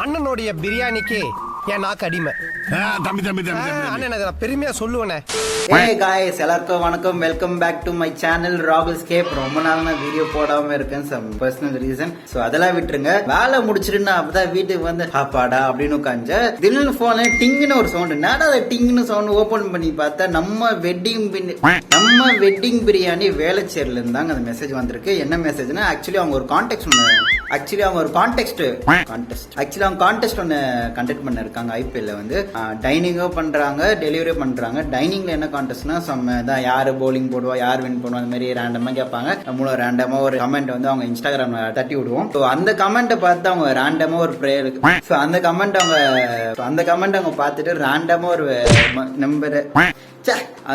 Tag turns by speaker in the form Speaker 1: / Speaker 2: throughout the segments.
Speaker 1: அண்ணனுடைய பிரியாணிக்கு என் நாக்கு அடிமை. அண்ணன் பெருமையா சொல்லுவேனே.
Speaker 2: Hey guys, எல்லாருக்கும் வணக்கம். Welcome back to my channel ராகுல் ஸ்கேப். ரொம்ப நாள் நான் வீடியோ போடாம இருக்கேன், சம் பர்சனல் ரீசன். சோ அதெல்லாம் விட்டுருங்க. வேலை முடிச்சிட்டு அப்பதான் வீட்டுக்கு வந்து ஹாப்பாடா அப்படின்னு உட்காந்து திடீர்னு போன டிங்னு ஒரு சவுண்ட். என்னடா அது டிங்னு சவுண்ட் ஓபன் பண்ணி பார்த்தா நம்ம வெட்டிங் பிரியாணி வேலைச்சேரில இருந்தாங்க அந்த மெசேஜ் வந்திருக்கு. என்ன மெசேஜ்னா ஆக்சுவலி அவங்க ஒரு கான்டெக்ட் ஒன்னு கண்டக்ட் பண்ண இருக்காங்க. ஐபிஎல்ல வந்து டைனிங்கோ பண்றாங்க, டெலிவரி பண்றாங்க. டைனிங்ல என்ன கான்டெஸ்ட்னா தான் யாரு போலிங் போடுவா, யார் வின் பண்ணுவா, அந்த மாதிரி ரேண்டமா கேட்பாங்க. நம்மளும் ரேண்டமா ஒரு கமெண்ட் வந்து அவங்க இன்ஸ்டாகிராம்ல தட்டி விடுவோம். அந்த கமெண்ட்டை பார்த்து அவங்க ரேண்டமா ஒரு ப்ரேயர் அந்த கமெண்ட் அவங்க பார்த்துட்டு ரேண்டமா ஒரு நம்பர்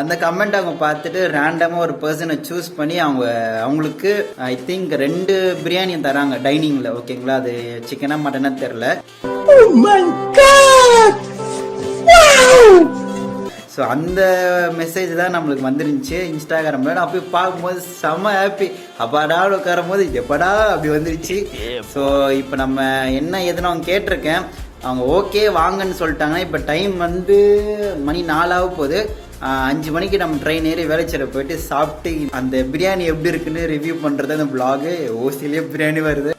Speaker 2: அந்த கமெண்ட் அவங்க பார்த்துட்டு ரேண்டமா ஒரு பர்சனை சூஸ் பண்ணி அவங்களுக்கு ஐ திங்க் 2 பிரியாணி தராங்க டைனிங்ல. ஓகேங்களா, அது சிக்கனா மட்டனா தெரியல. ஸோ அந்த மெசேஜ் தான் நம்மளுக்கு வந்துருந்துச்சு இன்ஸ்டாகிராமில். நான் போய் பார்க்கும்போது செம்ம ஹாப்பி. அப்பாடா உட்காரும் போது எப்படா அப்படி வந்துருச்சு. ஸோ இப்போ நம்ம என்ன எதுன்னு அவங்க கேட்டிருக்கேன். அவங்க ஓகே வாங்கன்னு சொல்லிட்டாங்க. இப்போ டைம் வந்து மணி 4 ஆக போகுது. 5 மணிக்கு நம்ம ட்ரெயின் ஏறி வேலைச்சேர போயிட்டு சாப்பிட்டு அந்த பிரியாணி எப்படி இருக்குன்னு ரிவ்யூ பண்ணுறது அந்த பிளாகு. ஓசிலேயே பிரியாணி வருது.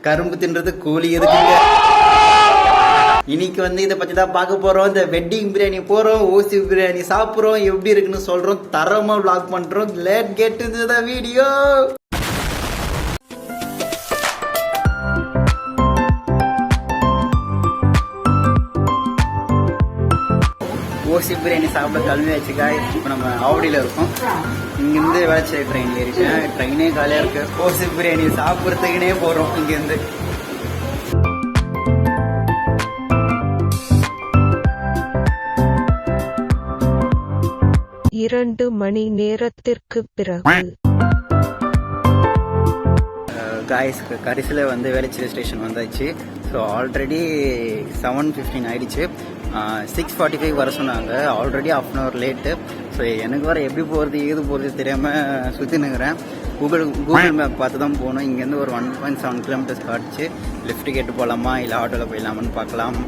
Speaker 2: கரும்பு தின்றது கூலி எதுக்குங்க. இன்னைக்கு வந்து இதை பத்தி தான் பார்க்க போறோம். இந்த வெட்டிங் பிரியாணி போறோம், ஓசி பிரியாணி சாப்பிடுறோம், எப்படி இருக்குன்னு சொல்றோம், தரமா விளாக் பண்றோம். Let get to the video. OC biryani சாப்பிட கிளம்பியாச்சு காய். இப்போ நம்ம ஆவடியில் இருக்கோம். இங்கேருந்து வேலைச்சேரி ட்ரெயின் ஏறிட்டேன். ட்ரெயினே காலியாக இருக்கு. ஓசி பிரியாணி சாப்பிட்றதுக்குனே போகிறோம் இங்கேருந்து.
Speaker 3: 2 மணி நேரத்திற்கு பிறகு
Speaker 2: காய்ஸ் கடைசியில் வந்து வேலைச்சேரி ஸ்டேஷன் வந்தாச்சு. ஸோ ஆல்ரெடி 7:15 ஆயிடுச்சு. 6:45 வர சொன்னாங்க. Already ½ an hour late. So எனக்கு வர எப்படி போகிறது ஏது போகிறது தெரியாமல் சுற்றினுங்கிறேன். கூகுள் மேப் பார்த்து தான் போகணும். இங்கேருந்து ஒரு 1.7 கிலோமீட்டர்ஸ் காட்டுச்சு. லெஃப்ட் கேட்டு போகலாமா இல்லை ஆட்டோவில் போயிடலாமான்னு பார்க்கலாம்.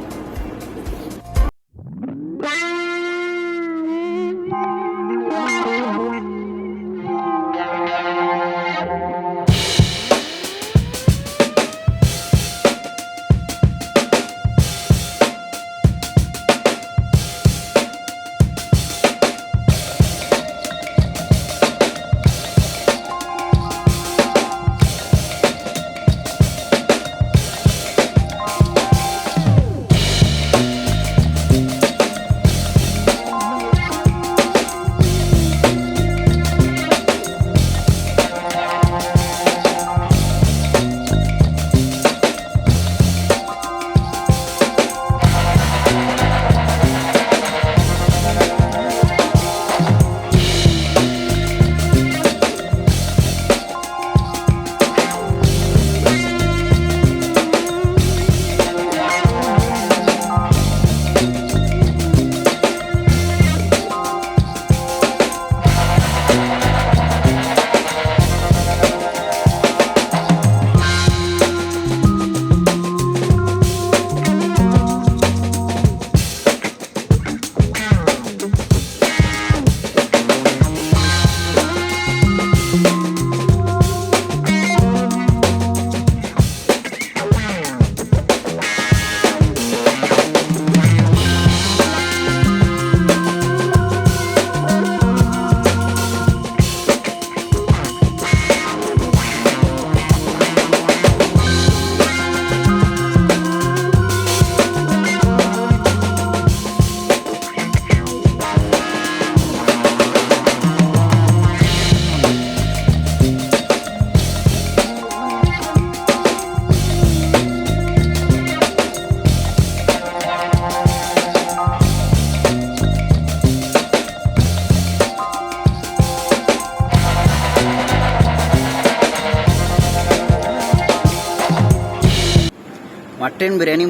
Speaker 2: மட்டன் பிரியாணி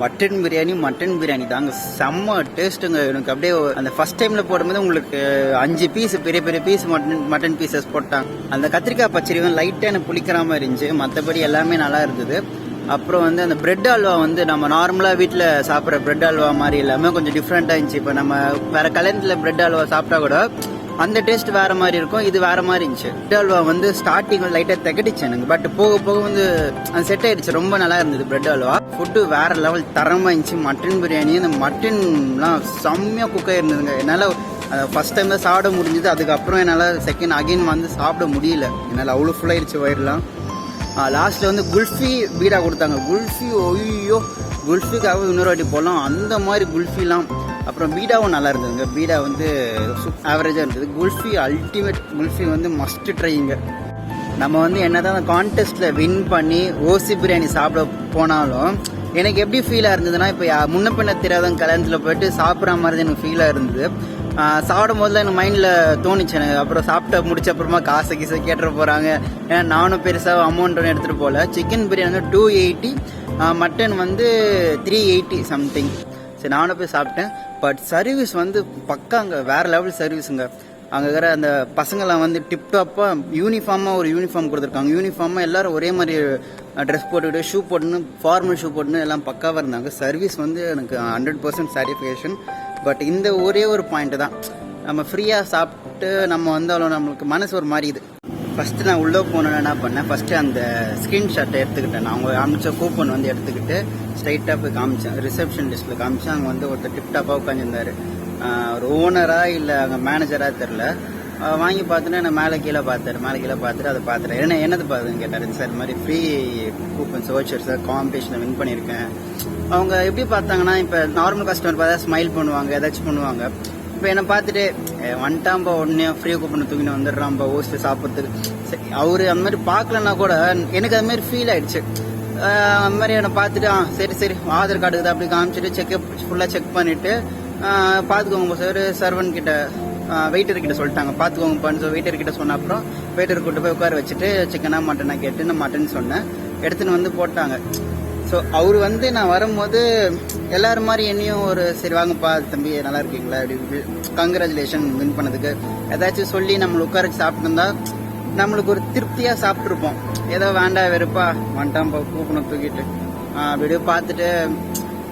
Speaker 2: மட்டன் பிரியாணி தாங்க செம்ம டேஸ்ட்டுங்க. எனக்கு அப்படியே அந்த ஃபர்ஸ்ட் டைம்ல போடும்போது உங்களுக்கு 5 பீஸ் பெரிய பெரிய பீஸ் மட்டன் பீசஸ் போட்டாங்க. அந்த கத்திரிக்காய் பச்சடி வந்து லைட்டாக எனக்கு புளிக்கிற மாதிரி இருந்துச்சு, மற்றபடி எல்லாமே நல்லா இருந்தது. அப்புறம் வந்து அந்த பிரெட் அல்வா வந்து நம்ம நார்மலாக வீட்டில் சாப்பிட்ற பிரெட் அல்வா மாதிரி இல்லாமல் கொஞ்சம் டிஃப்ரெண்ட்டாக இருந்துச்சு. இப்போ நம்ம வேற கல்யாணத்தில் பிரெட் அல்வா சாப்பிட்டா கூட அந்த டேஸ்ட் வேற மாதிரி இருக்கும், இது வேற மாதிரி இருந்துச்சு. பிரெட் அல்வா வந்து ஸ்டார்டிங் லைட்டாக திகட்டிச்சு எனக்கு, பட் போக போக வந்து அது செட் ஆயிடுச்சு. ரொம்ப நல்லா இருந்தது பிரெட் அல்வா. ஃபுட்டு வேற லெவல் தரமாக இருந்துச்சு. மட்டன் பிரியாணி அந்த மட்டன்லாம் செம்மையாக குக் ஆயிருந்ததுங்க. என்னால் ஃபர்ஸ்ட் டைம் தான் சாப்பிட முடிஞ்சது, அதுக்கப்புறம் என்னால் செகண்ட் அகைன் வந்து சாப்பிட முடியல, என்னால் அவ்வளோ ஃபுல்லாகிடுச்சு வயிறுலாம். லாஸ்ட்டில் வந்து குல்ஃபி பீடா கொடுத்தாங்க. குல்ஃபி ஐயோ, குல்ஃபிக்காக இன்னொரு வாட்டி போகலாம் அந்த மாதிரி குல்ஃபிலாம். அப்புறம் பீடாவும் நல்லா இருந்ததுங்க. பீடா வந்து ஆவரேஜாக இருந்தது. குல்ஃபி அல்டிமேட். குல்ஃபி வந்து மஸ்ட் ட்ரைங்க. நம்ம வந்து என்னதான் அந்த கான்டெஸ்ட்டில் வின் பண்ணி ஓசி பிரியாணி சாப்பிட போனாலும் எனக்கு எப்படி ஃபீலாக இருந்ததுன்னா, இப்போ முன்ன பின்ன தெரியாதவங்க கல்யாணத்தில் போயிட்டு சாப்பிட்ற மாதிரி எனக்கு ஃபீலாக இருந்தது. சாப்பிடும் போதுல எனக்கு மைண்டில் தோணுச்சு எனக்கு. அப்புறம் சாப்பிட்ட முடிச்ச அப்புறமா காசை கேட்டுற போகிறாங்க, ஏன்னா நானும் பெருசாக அமௌண்ட் ஒன்று எடுத்துகிட்டு போகல. சிக்கன் பிரியாணி வந்து 280, மட்டன் வந்து 380 சம்திங். சரி, நானும் போய் சாப்பிட்டேன். பட் சர்வீஸ் வந்து பக்காங்க, வேற லெவல் சர்வீஸுங்க. அங்கே இருக்கிற அந்த பசங்களாம் வந்து டிப்டாப்பாக யூனிஃபார்மாக ஒரு யூனிஃபார்ம் கொடுத்துருக்காங்க. யூனிஃபார்மாக எல்லாரும் ஒரே மாதிரி ட்ரெஸ் போட்டுக்கிட்டு ஷூ போட்டுன்னு ஃபார்மல் ஷூ போட்டுன்னு எல்லாம் பக்காவாக இருந்தாங்க. சர்வீஸ் வந்து எனக்கு 100% சாட்டிஸ்ஃபேக்ஷன். பட் இந்த ஒரே ஒரு பாயிண்ட் தான், நம்ம ஃப்ரீயாக சாப்பிட்டு நம்ம வந்தாலும் நம்மளுக்கு மனசு ஒரு மாதிரி இது. ஃபஸ்ட்டு நான் உள்ளே போனோன்னு என்ன பண்ணேன், ஃபஸ்ட்டு அந்த ஸ்க்ரீன்ஷாட்டை எடுத்துக்கிட்டேன். நான் அவங்க அமைச்ச கூப்பன் வந்து எடுத்துக்கிட்டு ஸ்ட்ரைட்டாக போய் காமிச்சேன். ரிசப்ஷன் லிஸ்ட்டில் காமிச்சேன். அங்கே வந்து ஒருத்தர் டிப்டாப்பாக உட்காந்துருந்தார். ஒரு ஓனரா இல்லை அங்கே மேனேஜராக தெரில. வாங்கி பார்த்துட்டு நான் மேலே கீழே பார்த்துட்டு அதை பார்த்துட்டேன். என்னது பார்த்துன்னு கேட்டார். சார் இந்த மாதிரி ஃப்ரீ கூப்பன்ஸ் வவுச்சர்ஸ் காம்படிஷனில் வின் பண்ணியிருக்கேன். அவங்க எப்படி பார்த்தாங்கன்னா, இப்போ நார்மல் கஸ்டமர் பார்த்தா ஸ்மைல் பண்ணுவாங்க, ஏதாச்சும் பண்ணுவாங்க. இப்போ என்னை பார்த்துட்டு வந்துட்டாம்பா உடனே ஃப்ரீ கூப்பன் தூக்கின்னு வந்துடுறாம்பா ஓஸ்ட்டு சாப்பிட்றதுக்கு. சரி, அவரு அந்த மாதிரி பார்க்கலன்னா கூட எனக்கு அது மாதிரி ஃபீல் ஆயிடுச்சு. அந்த மாதிரி என்னை பார்த்துட்டு சரி ஆதார் கார்டு தான் அப்படி காமிச்சிட்டு ஃபுல்லாக செக் பண்ணிவிட்டு பார்த்துக்கோங்க சார், சர்வன் கிட்ட வெயிட்டர் கிட்ட சொல்லிட்டாங்க பார்த்துக்கோங்கப்பான்னு. வெயிட்டர் கிட்ட சொன்ன அப்புறம் வெயிட்டர் கூட்டு போய் உட்கார வச்சுட்டு சிக்கனா மட்டனா கேட்டு நான் மட்டன் சொன்னேன், எடுத்துன்னு வந்து போட்டாங்க. ஸோ அவர் வந்து நான் வரும்போது எல்லாரும் மாதிரி என்னையும் ஒரு சரி வாங்கப்பா தம்பி நல்லா இருக்கீங்களா அப்படி கங்க்ராச்சுலேஷன் வின் பண்ணதுக்கு ஏதாச்சும் சொல்லி நம்மளை உட்கார வச்சு சாப்பிட்டுருந்தா நம்மளுக்கு ஒரு திருப்தியாக சாப்பிட்ருப்போம். ஏதோ வேண்டாம் வெறுப்பா வந்துட்டான்ப்பா கூப்பனை தூக்கிட்டு அப்படியே பார்த்துட்டு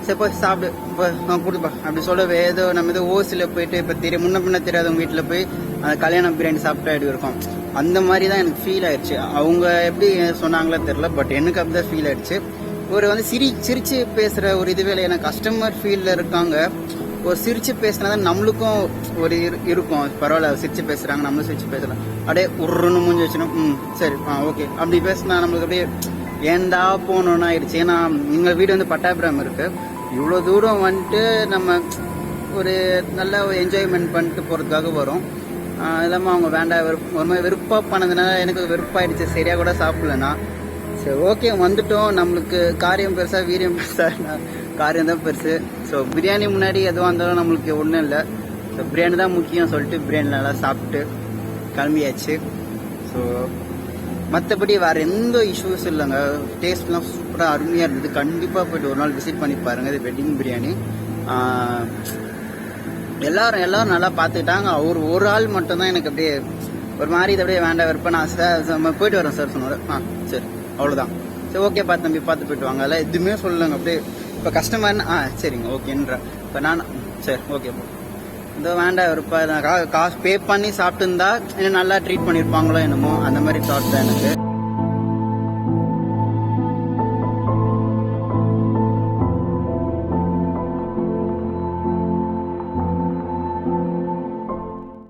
Speaker 2: சரி போய் சாப்பிடு இப்போ நான் கொடுப்பா அப்படி சொல்லவே ஏதோ நம்ம ஏதோ ஓசியில் போயிட்டு இப்போ முன்ன பின்ன தெரியாதவங்க வீட்டில் போய் அந்த கல்யாண பிரியாணி சாப்பிட்டா எப்படி இருக்கும், அந்த மாதிரி தான் எனக்கு ஃபீல் ஆயிடுச்சு. அவங்க எப்படி சொன்னாங்களோ தெரில, பட் எனக்கு அப்படிதான் ஃபீல் ஆயிடுச்சு. ஒரு வந்து சிரிச்சு பேசுகிற ஒரு இதுவே எனக்கு கஸ்டமர் ஃபீல்டில் இருக்காங்க. ஒரு சிரிச்சு பேசினாதான் நம்மளுக்கும் ஒரு இருக்கும், பரவாயில்ல சிரிச்சு பேசுகிறாங்க நம்மளும் சிரிச்சு பேசலாம். அப்படியே உருன்னு மூஞ்சி வச்சுனா சரி ஓகே அப்படி பேசினா நம்மளுக்கு அப்படியே ஏண்டா போகணுன்னு ஆயிடுச்சு. ஏன்னா எங்கள் வீடு வந்து பட்டாபிராம் இருக்கு. இவ்வளோ தூரம் வந்துட்டு நம்ம ஒரு நல்ல என்ஜாய்மெண்ட் பண்ணிட்டு போகிறதுக்காக வரும். இல்லாமல் அவங்க வேண்டாம் ஒரு மாதிரி வெறுப்பாக பண்ணதுனால எனக்கு வெறுப்பாயிடுச்சு. சரியாக கூட சாப்பிடலன்னா சரி ஓகே வந்துட்டோம், நம்மளுக்கு காரியம் பெருசா வீரியம் பெருசா, காரியம் தான் பெருசு. ஸோ பிரியாணி முன்னாடி எதுவாக இருந்தாலும் நம்மளுக்கு ஒன்றும் இல்லை. ஸோ பிரியாணி தான் முக்கியம் சொல்லிட்டு பிரியாணி நல்லா சாப்பிட்டு கிளம்பியாச்சு. ஸோ மற்றபடி வேறு எந்த இஷ்யூஸ் இல்லைங்க. டேஸ்ட்லாம் சூப்பராக அருமையாக இருந்தது. கண்டிப்பாக போய்ட்டு ஒரு நாள் விசிட் பண்ணி பாருங்கள். இது வெட்டிங் பிரியாணி. எல்லாரும் நல்லா பார்த்துக்கிட்டாங்க. அவர் ஒரு ஆள் மட்டும்தான் எனக்கு அப்படியே ஒரு மாதிரி இதை அப்படியே வேண்டாம் வெறுப்பேன். நான் சார் போயிட்டு வரேன் சார் சொன்னார். சரி அவ்வளோதான். சரி ஓகேப்பா தம்பி பார்த்து போயிட்டு வாங்க, அதெல்லாம் எதுவுமே சொல்லலைங்க. அப்படியே இப்போ கஸ்டமர்னா சரிங்க ஓகேன்ற. இப்போ நான் சரி ஓகேப்பா இதோ வேண்டாம் வெறுப்பா காசு பே பண்ணி சாப்பிட்டு இருந்தா இன்னும் நல்லா ட்ரீட் பண்ணியிருப்பாங்களோ என்னமோ அந்த மாதிரி தாட் தான் எனக்கு.